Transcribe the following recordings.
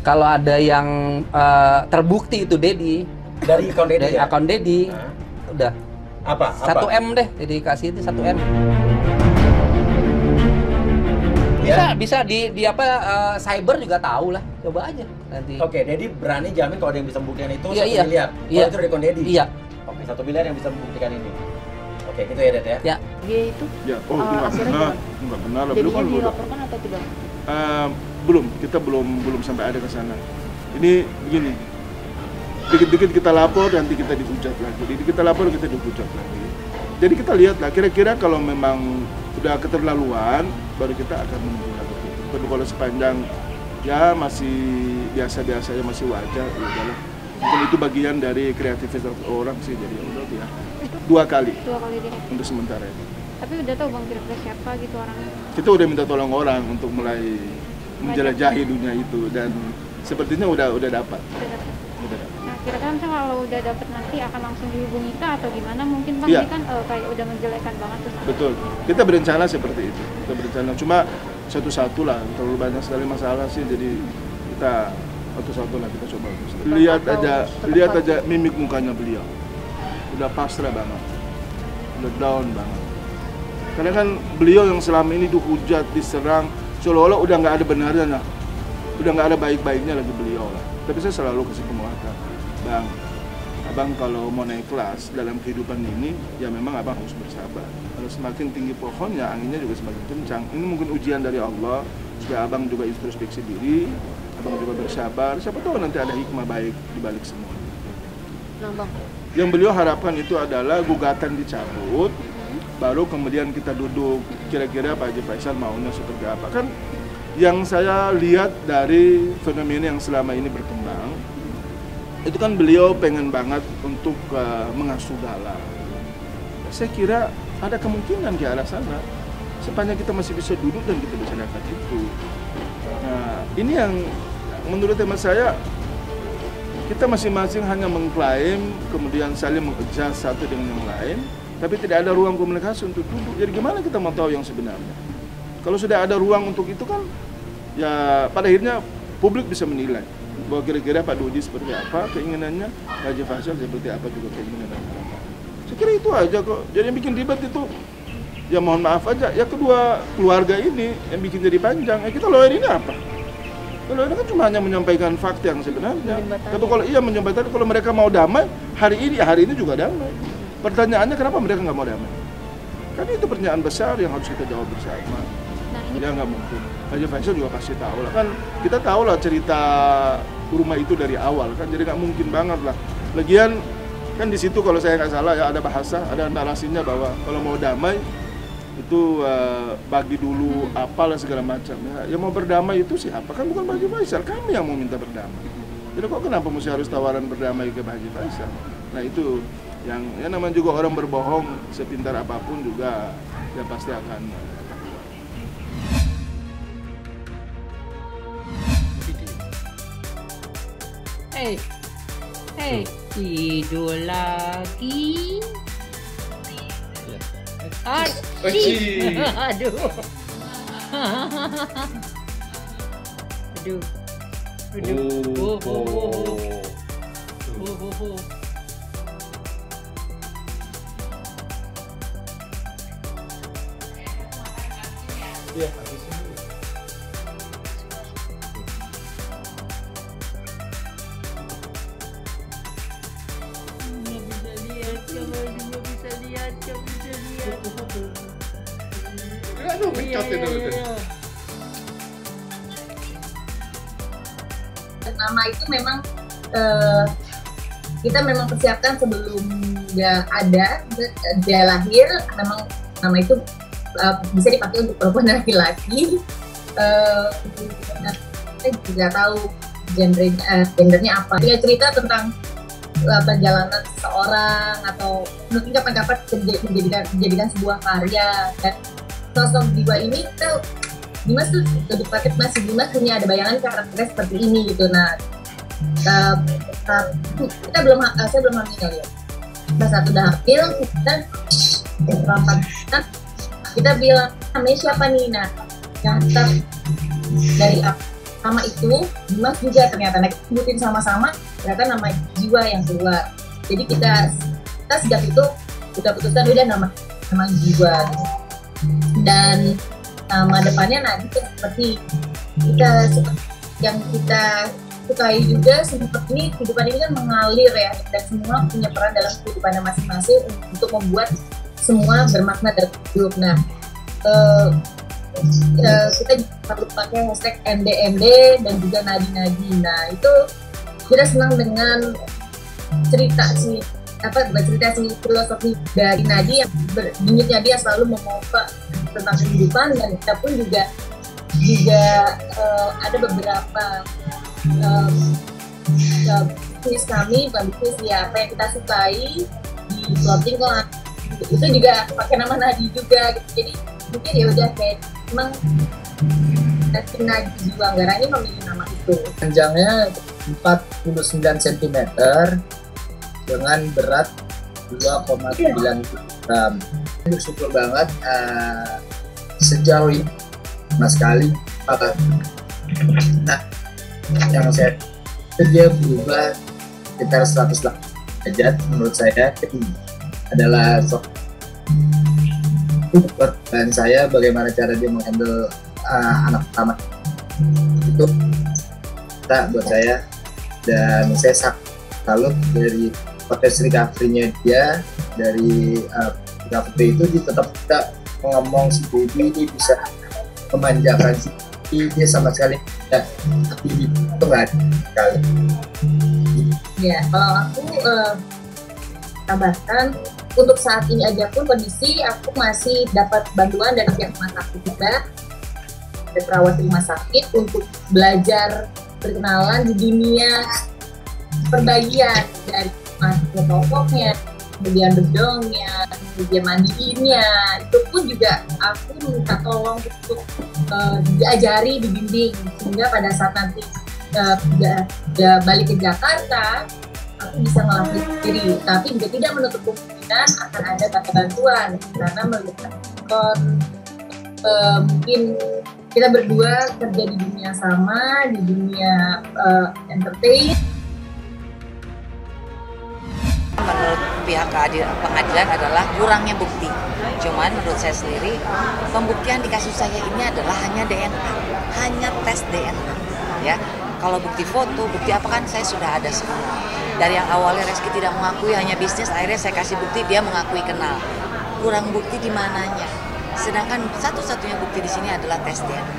Kalau ada yang terbukti itu Dedi Dari akun Dedi dari ya? akun Dedi, udah Apa? 1M deh, jadi kasih itu 1M. Ya? Bisa di apa cyber juga tahu lah, coba aja nanti. Oke, Dedi berani jamin kalau ada yang bisa membuktikan itu Iya, 1 iya. miliar. Iya. Oh, itu dari akun Dedi? Iya. Oke, 1 miliar yang bisa membuktikan ini. Oke, gitu ya, Det ya? Ya. Dia itu Ya, oh itu nggak akhirnya benar, gimana? nggak benar lah. Jadinya Belum kan dilaporkan atau tidak? belum, kita belum sampai ada ke sana. Ini begini, dikit-dikit kita lapor, nanti kita dihujat lagi. Dikit kita lapor, kita dihujat lagi. Jadi kita lihat lah, kira-kira kalau memang udah keterlaluan, baru kita akan menggunakan itu. Tapi kalau sepanjang ya masih biasa-biasa ya masih wajar, ya udahlah. Mungkin itu bagian dari kreativitas orang sih, jadi ya udah ya. Dua kali direct. untuk sementara ini. Tapi udah tahu Bang kira-kira siapa gitu orangnya? Kita udah minta tolong orang untuk mulai menjelajahi dunia itu dan sepertinya udah dapat. Udah dapet. Udah dapat. Nah kira-kira misalnya kalau udah dapet nanti akan langsung dihubungi kah atau gimana? Mungkin Bang Iya. ini kan kayak udah menjelekan banget tuh. Betul. Kita berencana seperti itu. Kita berencana cuma satu-satu lah. Terlalu banyak sekali masalah sih, jadi kita satu-satu lah kita coba. Lihat aja mimik mukanya beliau. Udah pasrah banget. Udah down banget. Karena kan beliau yang selama ini dihujat, diserang, seolah-olah udah nggak ada benarnya lah. Udah nggak ada baik-baiknya lagi beliau lah. Tapi saya selalu kasih penguatan, Bang, abang kalau mau naik kelas dalam kehidupan ini, ya memang abang harus bersabar. Kalau semakin tinggi pohonnya, anginnya juga semakin kencang. Ini mungkin ujian dari Allah, supaya abang juga introspeksi diri, abang juga bersabar. Siapa tahu nanti ada hikmah baik di balik semua. Nah Bang, Yang beliau harapkan itu adalah gugatan dicabut, baru kemudian kita duduk, kira-kira Pak Haji Faisal maunya seperti apa. Kan yang saya lihat dari fenomena yang selama ini berkembang, itu kan beliau pengen banget untuk mengasuh Dahlan. Saya kira ada kemungkinan di arah sana, sepanjang kita masih bisa duduk dan kita bisa dapat itu. Nah, ini yang menurut hemat saya, kita masing-masing hanya mengklaim, kemudian saling mengejar satu dengan yang lain, tapi tidak ada ruang komunikasi untuk duduk. Jadi gimana kita mau tahu yang sebenarnya? Kalau sudah ada ruang untuk itu kan, ya pada akhirnya publik bisa menilai bahwa kira-kira Pak Dodi seperti apa keinginannya, Pak Haji Faisal seperti apa juga keinginannya. Saya kira itu aja kok. Jadi yang bikin ribet itu, ya mohon maaf aja, ya kedua keluarga ini yang bikin jadi panjang. Kita lawyer ini apa? Kalau ini kan cuma hanya menyampaikan fakta yang sebenarnya. Tapi kalau iya menyampaikan, kalau mereka mau damai, hari ini juga damai. Pertanyaannya kenapa mereka nggak mau damai? Kan itu pertanyaan besar yang harus kita jawab bersama. nah ini Ya nggak mungkin. Haji Faisal juga pasti tahu lah. Kan kita tahu lah cerita rumah itu dari awal kan, jadi nggak mungkin banget lah. Lagian kan di situ kalau saya nggak salah ya ada bahasa, ada narasinya bahwa kalau mau damai itu bagi dulu apalah segala macam ya. Yang mau berdamai itu siapa? Kan bukan Pak Haji Faisal, kami yang mau minta berdamai. Jadi kok kenapa mesti harus tawaran berdamai ke Pak Haji Faisal? Nah itu yang ya namanya juga orang berbohong sepintar apapun juga ya pasti akan tidur lagi. Aduh. Nama itu memang kita memang persiapkan sebelum dia lahir. Memang nama itu bisa dipakai untuk perempuan dan laki-laki. Kita juga tahu gendernya apa. Dia cerita tentang perjalanan seseorang atau mungkin kapan-kapan menjadikan sebuah karya. Dan sosok Dimas ini Dimas tuh lebih paket masih Dimas punya ada bayangan karakternya seperti ini gitu. Nah saya belum hamil ya. Pas satu udah hamil kita bilang namanya siapa nih? Nah daftar dari sama itu Dimas juga ternyata sebutin sama-sama, ternyata nama jiwa yang keluar. Jadi kita sejak itu kita putuskan udah nama jiwa gitu. Dan nama depannya nanti seperti yang kita sukai juga, seperti ini kehidupan ini kan mengalir ya, dan semua punya peran dalam kehidupannya masing-masing untuk membuat semua bermakna dan hidup. Nah, kita juga perlu pakai hashtag MDMD dan juga Nadi-Nadi. Nah, itu kita senang dengan filosofi dari Nadi yang bingitnya dia selalu membawa tentang kehidupan, dan kita pun juga ada beberapa bisnis kami, bukan bisnis ya, apa yang kita sukai di clothing line itu juga pakai nama Nadi juga gitu. Jadi mungkin ya udah kayak memang Nadi Jiwa Anggara ini memilih nama itu. Panjangnya 49 cm dengan berat 2,9 kg. Bersyukur banget sejauh ini sama sekali. Nah, yang saya dia berubah sekitar 180 derajat menurut saya. Adalah dan saya bagaimana cara dia menghandle anak pertama itu buat saya, dan saya salut dari proses recovery-nya dia, dari recovery itu dia tetap tidak ngomong si baby ini bisa memanjakan si baby, dia sama sekali tidak itu nggak ada sekali. Ya, kalau aku tambahkan, untuk saat ini aja pun kondisi aku masih dapat bantuan dari pihak rumah sakit juga, dari perawat rumah sakit untuk belajar berkenalan di dunia perbagian, dari masuk pokoknya, kemudian bedongnya, kemudian mandiinnya, itu pun juga aku minta tolong untuk diajari, dibimbing, sehingga pada saat nanti balik ke Jakarta aku bisa ngelakuin sendiri, tapi juga tidak menutup kemungkinan akan ada bantuan, karena melihat mungkin kita berdua kerja di dunia sama, di dunia entertain. Menurut pihak pengadilan adalah kurangnya bukti. Cuman menurut saya sendiri, pembuktian di kasus saya ini adalah hanya DNA, hanya tes DNA. Ya, kalau bukti foto, bukti apa kan saya sudah ada semua. Dari yang awalnya Reski tidak mengakui, hanya bisnis, akhirnya saya kasih bukti dia mengakui kenal. Kurang bukti di mananya. Sedangkan satu-satunya bukti di sini adalah tes DNA,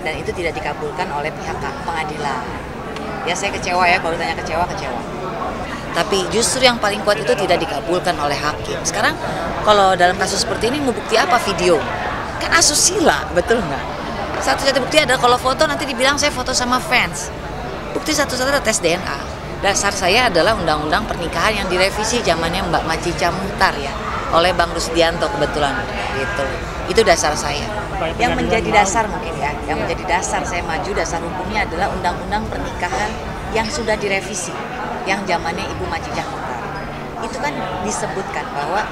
dan itu tidak dikabulkan oleh pihak pengadilan. Ya saya kecewa ya, kalau ditanya kecewa. Tapi justru yang paling kuat itu tidak dikabulkan oleh hakim. Sekarang kalau dalam kasus seperti ini mau bukti apa? Video kan asusila, betul nggak? Satu-satu bukti adalah kalau foto nanti dibilang saya foto sama fans. Bukti satu-satu adalah tes DNA. Dasar saya adalah undang-undang pernikahan yang direvisi zamannya Mbak Macica Muhtar ya, oleh Bang Rusdianto kebetulan gitu. Itu dasar saya. Yang menjadi dasar mungkin ya, yang menjadi dasar saya maju, dasar hukumnya adalah undang-undang pernikahan yang sudah direvisi, yang zamannya Ibu Macica Muhtar. Itu kan disebutkan bahwa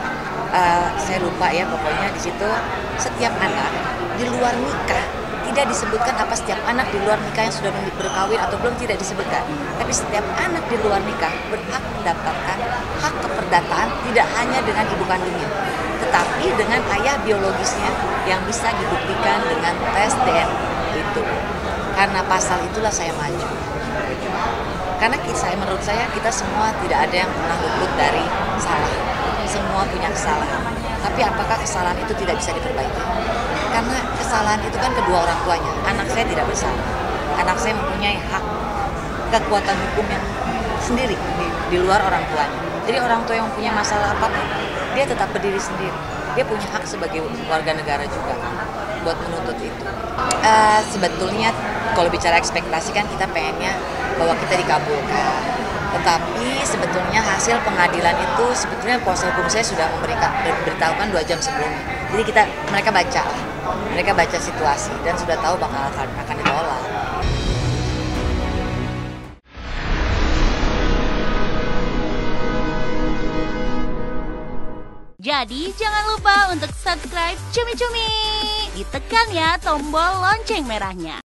saya lupa ya, pokoknya di situ setiap anak di luar nikah, tidak disebutkan apa setiap anak di luar nikah yang sudah berkawin atau belum, tidak disebutkan. Tapi setiap anak di luar nikah berhak mendapatkan hak keperdataan tidak hanya dengan ibu kandungnya, tetapi dengan ayah biologisnya yang bisa dibuktikan dengan tes DNA itu. Karena pasal itulah saya maju. Karena menurut saya kita semua tidak ada yang pernah luput dari salah. Semua punya kesalahan. Tapi apakah kesalahan itu tidak bisa diperbaiki? Karena kesalahan itu kan kedua orang tuanya. Anak saya tidak bersalah. Anak saya mempunyai hak kekuatan hukum yang sendiri di luar orang tuanya. Jadi orang tua yang punya masalah apapun, dia tetap berdiri sendiri. Dia punya hak sebagai warga negara juga buat menuntut itu. Sebetulnya kalau bicara ekspektasi kan kita pengennya bahwa kita dikabulkan. Tetapi sebetulnya hasil pengadilan itu sebetulnya kuasa hukum saya sudah memberitahukan 2 jam sebelumnya. Jadi mereka baca situasi dan sudah tahu bakal akan ditolak. Jadi jangan lupa untuk subscribe Cumi Cumi. Ditekan ya tombol lonceng merahnya.